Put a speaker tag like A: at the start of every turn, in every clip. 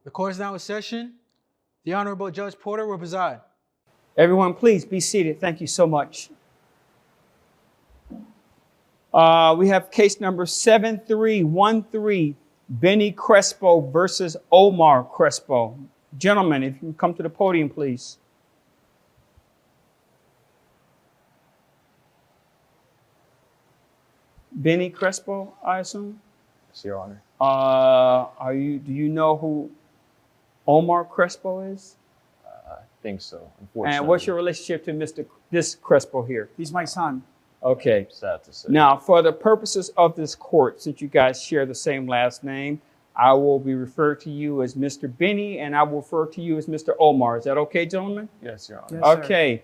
A: The court is now in session. The Honorable Judge Porter will preside.
B: Everyone, please be seated. Thank you so much. We have case number 7313, Benny Crespo versus Omar Crespo. Gentlemen, if you come to the podium, please. Benny Crespo, I assume?
C: Yes, Your Honor.
B: Do you know who Omar Crespo is?
C: I think so, unfortunately.
B: And what's your relationship to this Crespo here?
A: He's my son.
B: Okay.
C: Sad to say.
B: Now, for the purposes of this court, since you guys share the same last name, I will be referred to you as Mr. Benny, and I will refer to you as Mr. Omar. Is that okay, gentlemen?
C: Yes, Your Honor.
A: Yes,
B: Okay.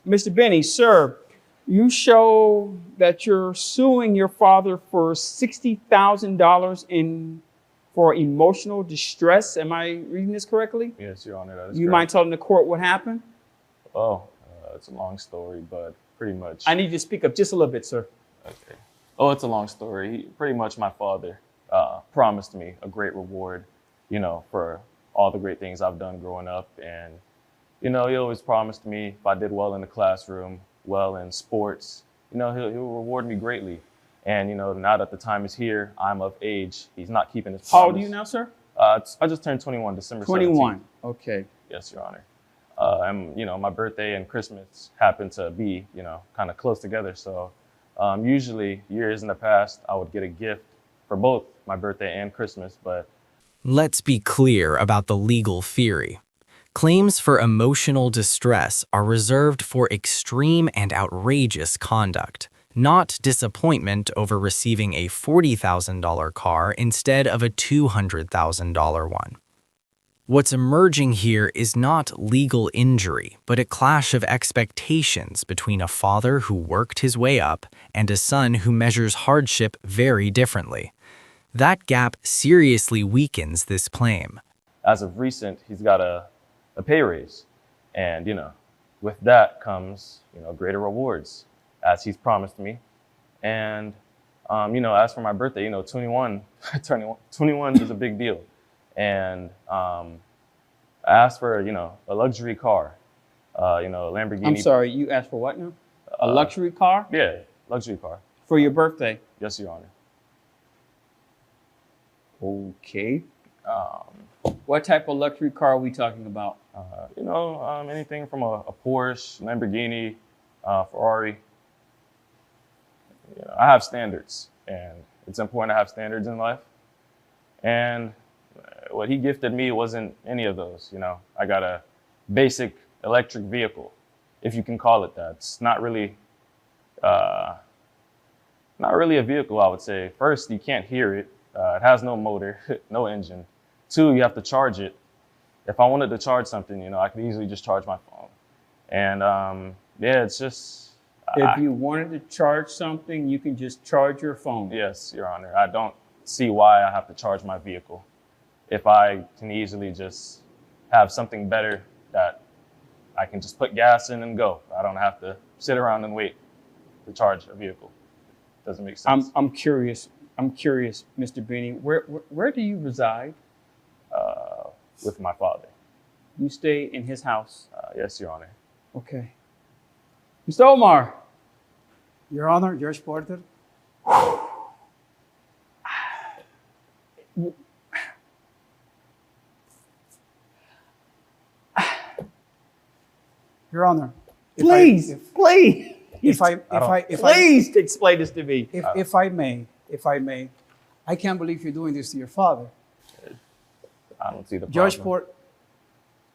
B: Mr. Benny, sir, you show that you're suing your father for $60,000 for emotional distress. Am I reading this correctly?
C: Yes, Your Honor. That is
B: You
C: correct.
B: mind telling the court what happened?
C: Oh, it's a long story, but pretty much.
B: I need you to speak up just a little bit, sir.
C: Okay. Oh, it's a long story. Pretty much my father promised me a great reward, for all the great things I've done growing up. And, he always promised me if I did well in the classroom, well in sports, he'll reward me greatly. And, now that the time is here, I'm of age. He's not keeping his promise.
B: How old are you now, sir?
C: I just turned 21, December
B: 21.
C: 17th.
B: Okay.
C: Yes, Your Honor. And, my birthday and Christmas happen to be, kind of close together. So usually years in the past, I would get a gift for both my birthday and Christmas, but
D: Let's be clear about the legal theory. Claims for emotional distress are reserved for extreme and outrageous conduct, not disappointment over receiving a $40,000 car instead of a $200,000 one. What's emerging here is not legal injury, but a clash of expectations between a father who worked his way up and a son who measures hardship very differently. That gap seriously weakens this claim.
C: as of recent, he's got a pay raise. And, with that comes, greater rewards, as he's promised me. And, as for my birthday, 21, turning 21 is a big deal. And I asked for, a luxury car, Lamborghini.
B: I'm sorry, you asked for what now? A luxury car?
C: Yeah, luxury car.
B: For your birthday?
C: Yes, Your Honor.
B: Okay. What type of luxury car are we talking about?
C: Anything from a Porsche, Lamborghini, Ferrari. I have standards, and it's important to have standards in life. And what he gifted me wasn't any of those. I got a basic electric vehicle, if you can call it that. It's not really a vehicle, I would say. First, you can't hear it. It has no motor, no engine. 2, you have to charge it. If I wanted to charge something, I could easily just charge my phone. And it's just.
B: If you wanted to charge something, you can just charge your phone.
C: Yes, Your Honor. I don't see why I have to charge my vehicle if I can easily just have something better that I can just put gas in and go. I don't have to sit around and wait to charge a vehicle. Doesn't make sense.
B: I'm curious, Mr. Benny. Where do you reside?
C: With my father.
B: You stay in his house.
C: Yes, Your Honor.
B: Okay. Mr. Omar.
A: Your Honor, Judge Porter. Your Honor.
B: Please.
A: Please
B: Explain this to me.
A: if I may, I can't believe you're doing this to your father.
C: I don't see the problem.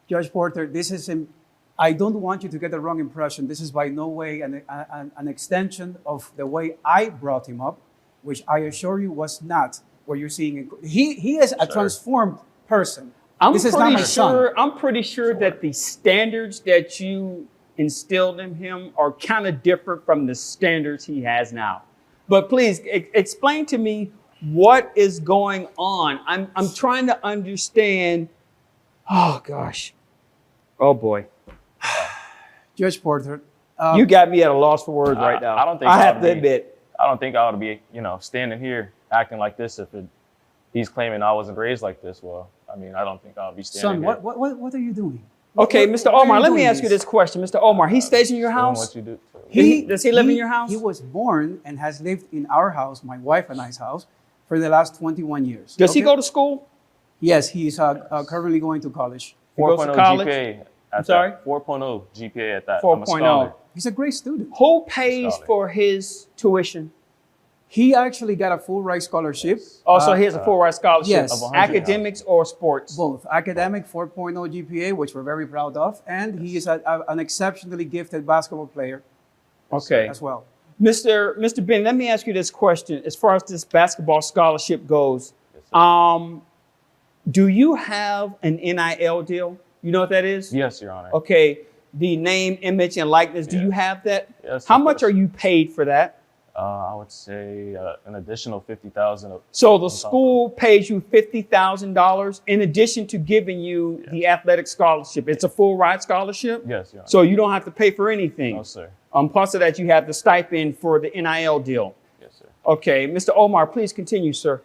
A: Judge Porter, I don't want you to get the wrong impression. This is by no way an extension of the way I brought him up, which I assure you was not what you're seeing. He is a transformed person. This is not my son.
B: I'm pretty sure that the standards that you instilled in him are kind of different from the standards he has now. But please explain to me what is going on. I'm trying to understand. Oh gosh. Oh boy.
A: Judge Porter.
B: You got me at a loss for words right now.
C: I don't think
B: I have to admit.
C: I don't think I ought to be, standing here acting like this if he's claiming I wasn't raised like this. Well, I mean, I don't think I'll be standing
A: Son,
C: here
A: what are you doing?
B: Okay,
A: What-
B: Mr.
A: why are
B: Omar,
A: you
B: let me
A: doing
B: ask you this question. Mr. Omar, he stays in your
C: doing
B: house?
C: what you do.
B: Does he live in your house?
A: He was born and has lived in our house, my wife and I's house, for the last 21 years.
B: Does he
A: Okay?
B: go to school?
A: Yes, he's currently going to college.
B: He goes to
C: 4.0
B: college?
C: GPA at
B: sorry?
C: that. 4.0 GPA at that.
B: 4.0.
C: I'm a scholar.
A: He's a great student.
B: Who pays
C: Scholar.
B: for his tuition?
A: He actually got a full ride scholarship.
B: Also, he has a full ride scholarship.
A: yes.
C: Of 100.
B: Academics or sports?
A: Both academic 4.0 GPA, which we're very proud of, and he is an exceptionally gifted basketball player
B: Okay.
A: as well.
B: Mr. Ben, let me ask you this question. As far as this basketball scholarship goes,
C: Yes, sir.
B: do you have an NIL deal? You know what that is?
C: Yes, Your Honor.
B: Okay. The name, image, and likeness. Do
C: Yeah.
B: you have that?
C: Yes,
B: How
C: of
B: much
C: course.
B: are you paid for that?
C: I would say an additional 50,000.
B: So the school pays you $50,000 in addition to giving you the athletic scholarship. It's a full ride scholarship.
C: Yes, Your Honor.
B: So you don't have to pay for anything.
C: No, sir.
B: Plus of that, you have the stipend for the NIL deal.
C: Yes, sir.
B: Okay, Mr. Omar, please continue, sir.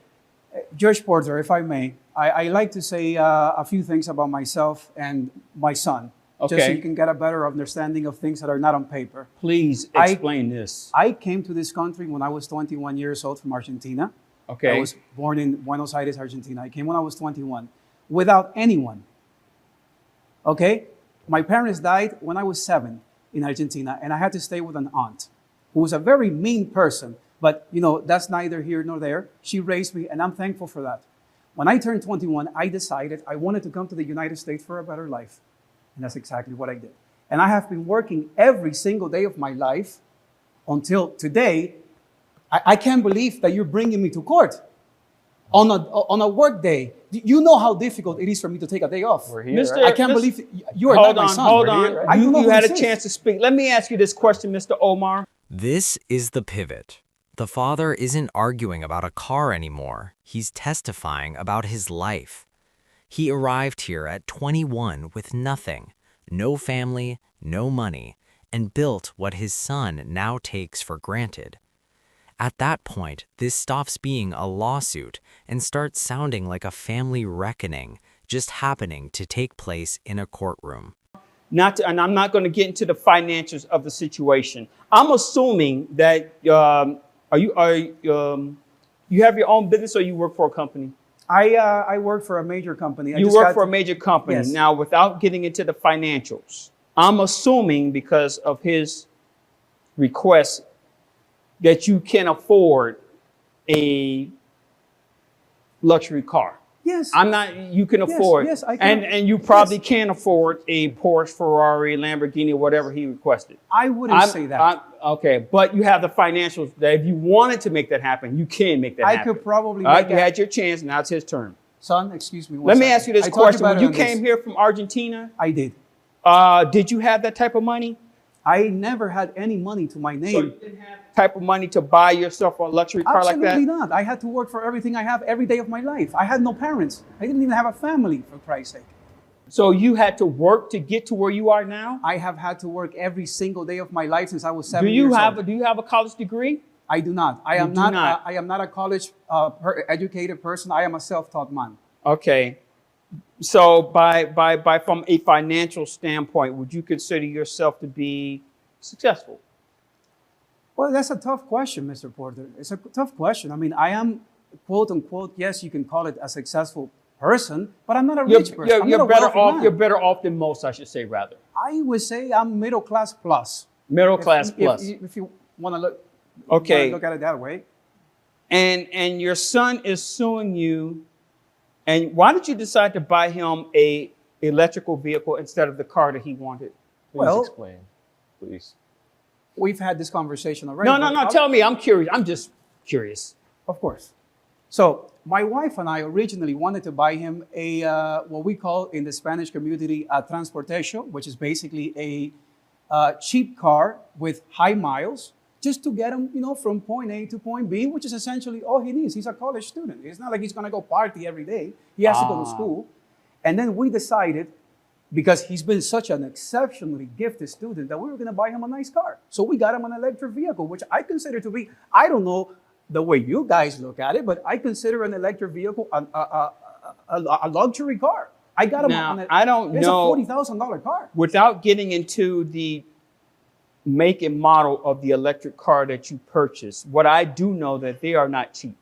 A: Judge Porter, if I may, I like to say a few things about myself and my son, just so
B: Okay.
A: you can get a better understanding of things that are not on paper.
B: Please
A: I-
B: explain this.
A: I came to this country when I was 21 years old from Argentina.
B: Okay.
A: I was born in Buenos Aires, Argentina. I came when I was 21 without anyone. Okay? My parents died when I was 7 in Argentina, and I had to stay with an aunt who was a very mean person. But, you know, that's neither here nor there. She raised me, and I'm thankful for that. When I turned 21, I decided I wanted to come to the United States for a better life. And that's exactly what I did. And I have been working every single day of my life until today. I can't believe that you're bringing me to court on a work day. You know how difficult it is for me to take a day off.
C: We're here,
B: Mr.
C: right?
A: I can't believe you are
B: Hold
A: not my
B: on,
A: son.
B: hold
A: We're
B: on.
A: here. I don't know
B: You
A: who
B: had a
A: this is.
B: chance to speak. Let me ask you this question, Mr. Omar.
D: This is the pivot. The father isn't arguing about a car anymore. He's testifying about his life. He arrived here at 21 with nothing, no family, no money, and built what his son now takes for granted. At that point, this stops being a lawsuit and starts sounding like a family reckoning just happening to take place in a courtroom.
B: And I'm not going to get into the financials of the situation. I'm assuming that you have your own business or you work for a company?
A: I work for a major company.
B: You work for a major company.
A: Yes.
B: Now, without getting into the financials, I'm assuming because of his request that you can afford a luxury car.
A: Yes.
B: You can afford.
A: yes, I can.
B: And you probably can afford a Porsche, Ferrari, Lamborghini, whatever he requested.
A: I wouldn't say that.
B: Okay, but you have the financials that if you wanted to make that happen, you can make that
A: I
B: happen.
A: could probably
B: All right,
A: make
B: you
A: that.
B: had your chance. Now it's his turn.
A: Son, excuse me.
B: Let me ask you this question. When you
A: this.
B: came here from Argentina,
A: I did.
B: did you have that type of money?
A: I never had any money to my
B: So
A: name.
B: you didn't have that type of money to buy yourself a luxury car like
A: Absolutely
B: that?
A: not. I had to work for everything I have every day of my life. I had no parents. I didn't even have a family, for Christ's sake.
B: So you had to work to get to where you are now?
A: I have had to work every single day of my life since I was 7
B: Do
A: years
B: you have
A: old.
B: do you have a college degree?
A: I do not. I am
B: do
A: not.
B: not.
A: I am not a college educated person. I am a self-taught man.
B: Okay. So by from a financial standpoint, would you consider yourself to be successful?
A: Well, that's a tough question, Mr. Porter. It's a tough question. I mean, I am, quote unquote, yes, you can call it a successful person, but I'm not a rich person. I'm
B: You're
A: not a
B: better
A: wealthy
B: off.
A: man.
B: You're better off than most, I should say, rather.
A: I would say I'm middle class plus.
B: Middle class
A: If-
B: plus.
A: If you want to look,
B: Okay.
A: look at it that way.
B: And your son is suing you. And why did you decide to buy him a electrical vehicle instead of the car that he wanted?
C: Please
A: Well-
C: explain, please.
A: We've had this conversation already.
B: No.
A: but
B: Tell me. I'm curious. I'm just curious.
A: Of course. So my wife and I originally wanted to buy him a what we call in the Spanish community a transportation, which is basically a cheap car with high miles, just to get him, from point A to point B, which is essentially all he needs. He's a college student. It's not like he's going to go party every day. He has to go to school. And then we decided, because he's been such an exceptionally gifted student, that we were going to buy him a nice car. So we got him an electric vehicle, which I consider to be, I don't know the way you guys look at it, but I consider an electric vehicle a luxury car. I got them
B: Now,
A: on it.
B: I don't
A: It's
B: know-
A: a $40,000 car.
B: Without getting into the make and model of the electric car that you purchased, what I do know that they are not cheap.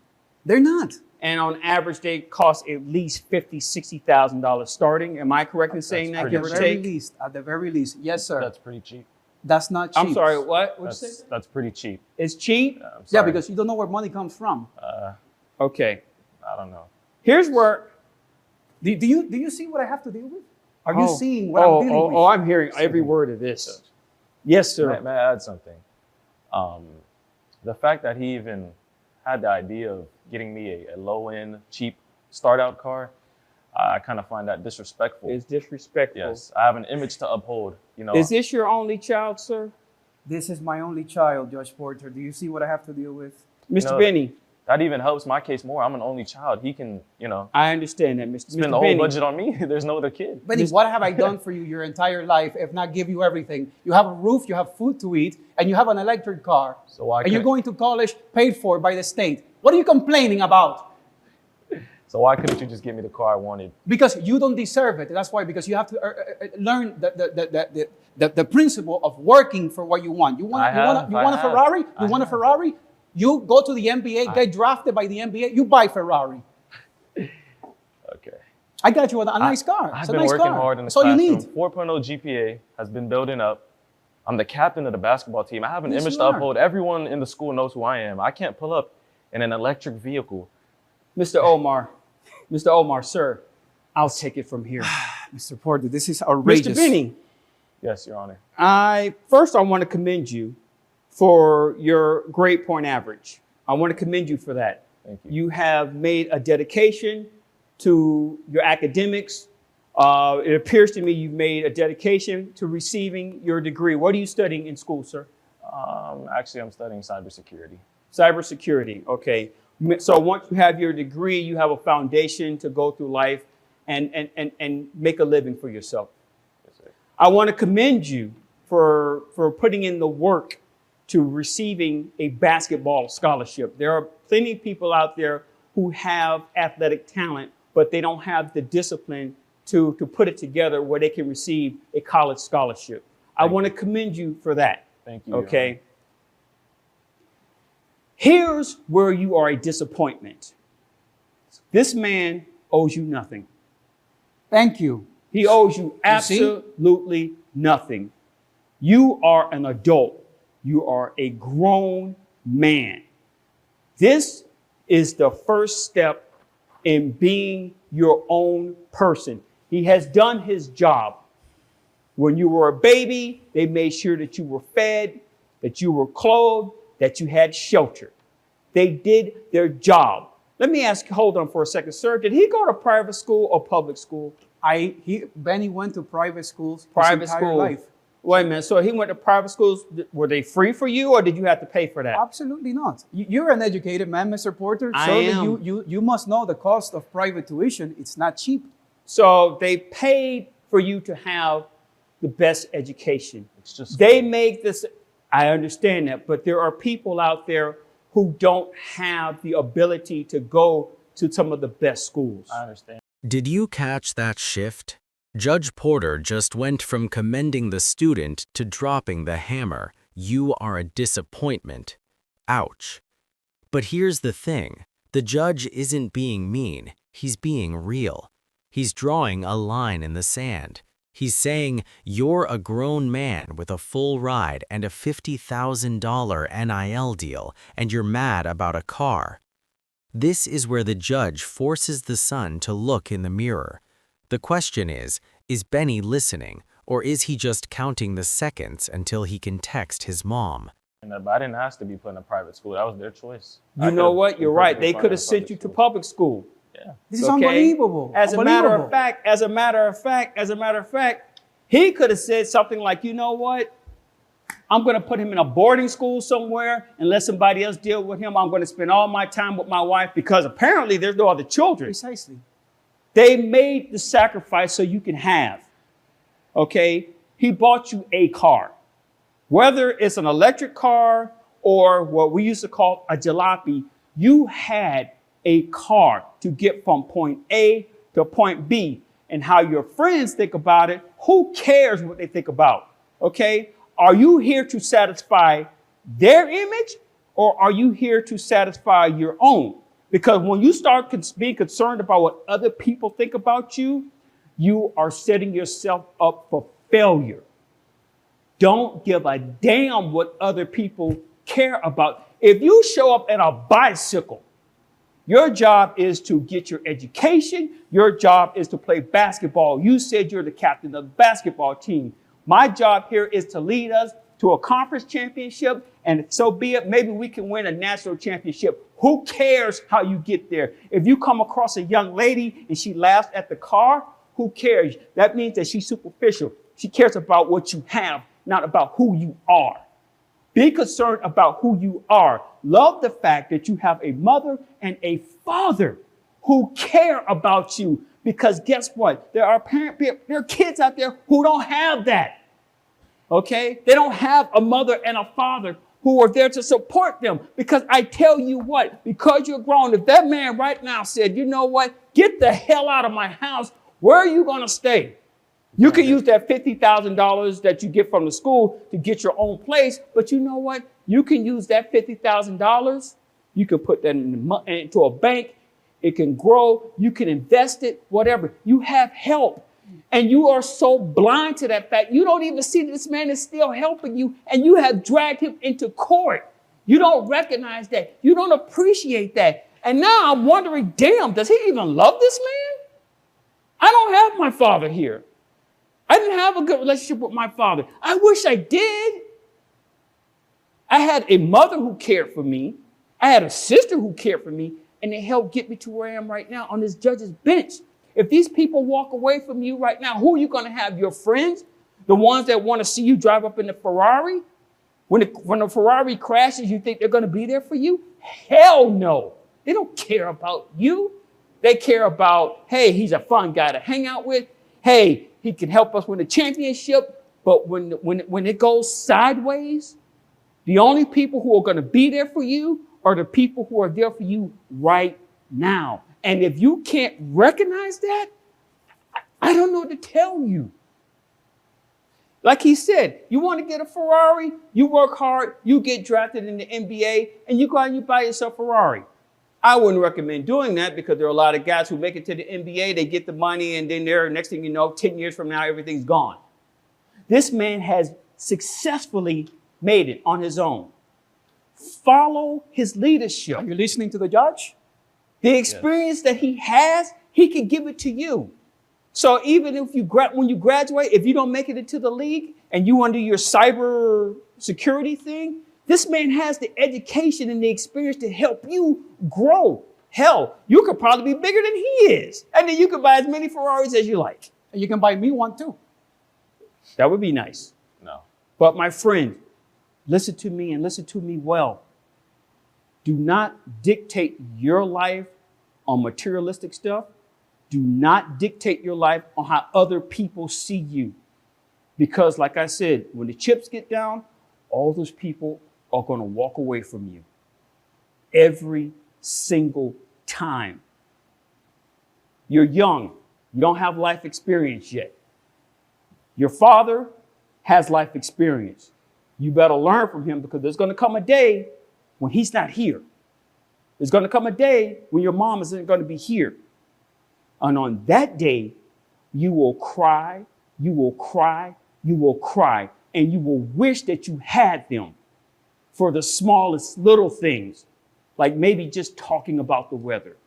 A: They're not.
B: And on average, they cost at least $50,000, $60,000 starting. Am I correct in saying that?
C: pretty
B: Give or take?
A: At the very least, yes, sir.
C: That's pretty cheap.
A: That's not cheap.
B: I'm sorry, what? What'd you say?
C: That's pretty cheap.
B: It's cheap?
C: I'm
A: Yeah,
C: sorry.
A: because you don't know where money comes from.
B: Okay.
C: I don't know.
B: Here's where.
A: Do you see what I have to deal with? Are you seeing what I'm dealing with?
B: Oh, I'm hearing every word of this. Yes, sir.
C: May I add something? The fact that he even had the idea of getting me a low-end, cheap start-out car, I kind of find that disrespectful.
B: It's disrespectful.
C: Yes, I have an image to uphold. You know,
B: Is this your only child, sir?
A: This is my only child, Judge Porter. Do you see what I have to deal with?
B: Mr.
C: know,
B: Benny,
C: that even helps my case more. I'm an only child. He can,
B: I understand that, Mr.
C: spend the
B: Mr.
C: whole
B: Benny.
C: budget on me. There's no other kid.
A: Benny, what have I done for you your entire life if not give you everything? You have a roof, you have food to eat, and you have an electric car.
C: So why
A: and you're
C: couldn't-
A: going to college paid for by the state. What are you complaining about?
C: So why couldn't you just give me the car I wanted?
A: Because you don't deserve it. That's why, because you have to learn the principle of working for what you want. You want a Ferrari? You want a Ferrari? You go to the NBA, get drafted by the NBA, you buy Ferrari.
C: Okay.
A: I got you a nice car.
C: I've
A: It's a
C: been
A: nice
C: working
A: car.
C: hard in the
A: That's all you
C: classroom.
A: need.
C: 4.0 GPA has been building up. I'm the captain of the basketball team. I have an
A: Yes,
C: image
A: you
C: to
A: are.
C: uphold. Everyone in the school knows who I am. I can't pull up in an electric vehicle.
B: Mr. Omar, sir, I'll take it from here.
A: Mr. Porter, this is outrageous.
B: Mr. Benny,
C: Yes, Your Honor.
B: I want to commend you for your grade point average. I want to commend you for that.
C: Thank you.
B: You have made a dedication to your academics. It appears to me you've made a dedication to receiving your degree. What are you studying in school, sir?
C: Actually, I'm studying cybersecurity.
B: Cybersecurity. Okay. So once you have your degree, you have a foundation to go through life and make a living for yourself.
C: Yes, sir.
B: I want to commend you for putting in the work to receiving a basketball scholarship. There are plenty of people out there who have athletic talent, but they don't have the discipline to put it together where they can receive a college scholarship. I want to commend you for that.
C: Thank you. Your
B: Okay.
C: Honor.
B: Here's where you are a disappointment. This man owes you nothing.
A: Thank you.
B: He owes you
A: see?
B: absolutely nothing. You are an adult. You are a grown man. This is the first step in being your own person. He has done his job. When you were a baby, they made sure that you were fed, that you were clothed, that you had shelter. They did their job. Let me ask you, hold on for a second, sir. Did he go to private school or public school?
A: Benny went to private schools
B: Private
A: his entire
B: school.
A: life.
B: Wait a minute. So he went to private schools. Were they free for you or did you have to pay for that?
A: Absolutely not. You're an educated man, Mr. Porter.
B: I
A: Surely
B: am.
A: you must know the cost of private tuition. It's not cheap.
B: So they paid for you to have the best education.
C: It's just
B: They make this, I understand that, but there are people out there who don't have the ability to go to some of the best schools.
C: I understand.
D: Did you catch that shift? Judge Porter just went from commending the student to dropping the hammer. You are a disappointment. Ouch. But here's the thing. The judge isn't being mean. He's being real. He's drawing a line in the sand. He's saying, you're a grown man with a full ride and a $50,000 NIL deal, and you're mad about a car. This is where the judge forces the son to look in the mirror. The question is Benny listening, or is he just counting the seconds until he can text his mom?
C: But I didn't ask to be put in a private school. That was their choice.
B: You know what? You're right. They could have sent you to public school.
C: Yeah.
A: This is
B: Okay?
A: unbelievable.
B: As a matter of
A: Unbelievable.
B: fact, he could have said something like, you know what? I'm going to put him in a boarding school somewhere and let somebody else deal with him. I'm going to spend all my time with my wife because apparently there's no other children.
A: Precisely.
B: They made the sacrifice so you can have. Okay? He bought you a car. Whether it's an electric car or what we used to call a jalopy, you had a car to get from point A to point B, and how your friends think about it, who cares what they think about? Okay? Are you here to satisfy their image, or are you here to satisfy your own? Because when you start being concerned about what other people think about you, you are setting yourself up for failure. Don't give a damn what other people care about. If you show up in a bicycle, your job is to get your education. Your job is to play basketball. You said you're the captain of the basketball team. My job here is to lead us to a conference championship, and so be it. Maybe we can win a national championship. Who cares how you get there? If you come across a young lady and she laughs at the car, who cares? That means that she's superficial. She cares about what you have, not about who you are. Be concerned about who you are. Love the fact that you have a mother and a father who care about you. Because guess what? There are kids out there who don't have that. Okay? They don't have a mother and a father who are there to support them. Because I tell you what, because you're grown, if that man right now said, you know what, get the hell out of my house, where are you going to stay? You can use that $50,000 that you get from the school to get your own place. But you know what? You can use that $50,000. You can put that into a bank. It can grow. You can invest it, whatever. You have help. And you are so blind to that fact. You don't even see that this man is still helping you. And you have dragged him into court. You don't recognize that. You don't appreciate that. And now I'm wondering, damn, does he even love this man? I don't have my father here. I didn't have a good relationship with my father. I wish I did. I had a mother who cared for me. I had a sister who cared for me, and they helped get me to where I am right now on this judge's bench. If these people walk away from you right now, who are you going to have? Your friends? The ones that want to see you drive up in the Ferrari? When the Ferrari crashes, you think they're going to be there for you? Hell no. They don't care about you. They care about, hey, he's a fun guy to hang out with. Hey, he can help us win the championship. But when it goes sideways, the only people who are going to be there for you are the people who are there for you right now. And if you can't recognize that, I don't know what to tell you. Like he said, you want to get a Ferrari, you work hard, you get drafted in the NBA, and you go out and you buy yourself a Ferrari. I wouldn't recommend doing that because there are a lot of guys who make it to the NBA, they get the money, and then next thing you know, 10 years from now, everything's gone. This man has successfully made it on his own. Follow his leadership.
A: Are you listening to the judge?
B: The experience that he has, he can give it to you. So even if when you graduate, if you don't make it into the league and you under your cyber security thing, this man has the education and the experience to help you grow. Hell, you could probably be bigger than he is. And then you can buy as many Ferraris as you like.
A: And you can buy me one too.
B: That would be nice.
C: No.
B: But my friend, listen to me and listen to me well. Do not dictate your life on materialistic stuff. Do not dictate your life on how other people see you. Because like I said, when the chips get down, all those people are going to walk away from you. Every single time. You're young. You don't have life experience yet. Your father has life experience. You better learn from him because there's going to come a day when he's not here. There's going to come a day when your mom isn't going to be here. And on that day, you will cry, you will cry, you will cry, and you will wish that you had them for the smallest little things, like maybe just talking about the weather.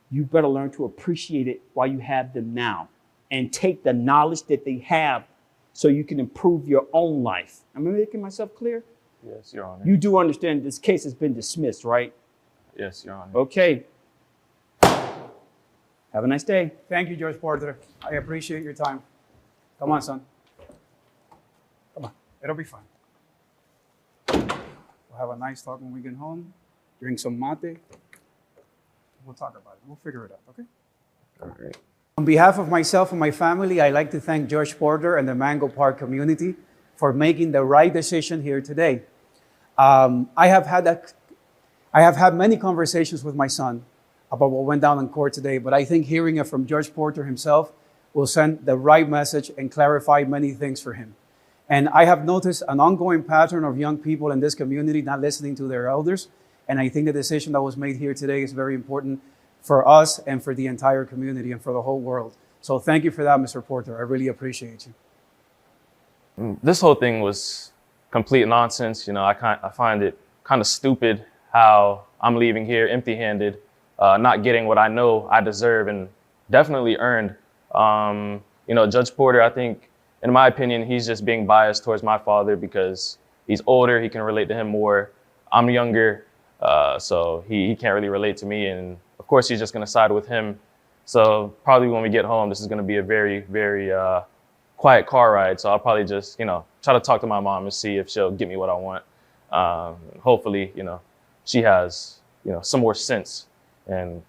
B: You better learn to appreciate it while you have them now and take the knowledge that they have so you can improve your own life. Am I making myself clear?
C: Yes, Your Honor.
B: You do understand this case has been dismissed, right?
C: Yes, Your Honor.
B: Okay. Have a nice day.
A: Thank you, Judge Porter. I appreciate your time. Come on, son. Come on. It'll be fine. We'll have a nice talk when we get home. Drink some mate. We'll talk about it. We'll figure it out, okay?
C: All right.
A: On behalf of myself and my family, I'd like to thank Judge Porter and the Mango Park community for making the right decision here today. I have had I have had many conversations with my son about what went down in court today, but I think hearing it from Judge Porter himself will send the right message and clarify many things for him. And I have noticed an ongoing pattern of young people in this community not listening to their elders. And I think the decision that was made here today is very important for us and for the entire community and for the whole world. So thank you for that, Mr. Porter. I really appreciate you.
C: This whole thing was complete nonsense. You know, I find it kind of stupid how I'm leaving here empty-handed, not getting what I know I deserve and definitely earned. You know, Judge Porter, I think, in my opinion, he's just being biased towards my father because he's older, he can relate to him more. I'm younger, so he can't really relate to me. And of course, he's just gonna side with him. So probably when we get home, this is gonna be a very, very quiet car ride. So I'll probably just, you know, try to talk to my mom and see if she'll get me what I want. Hopefully, you know, she has, you know, some more sense and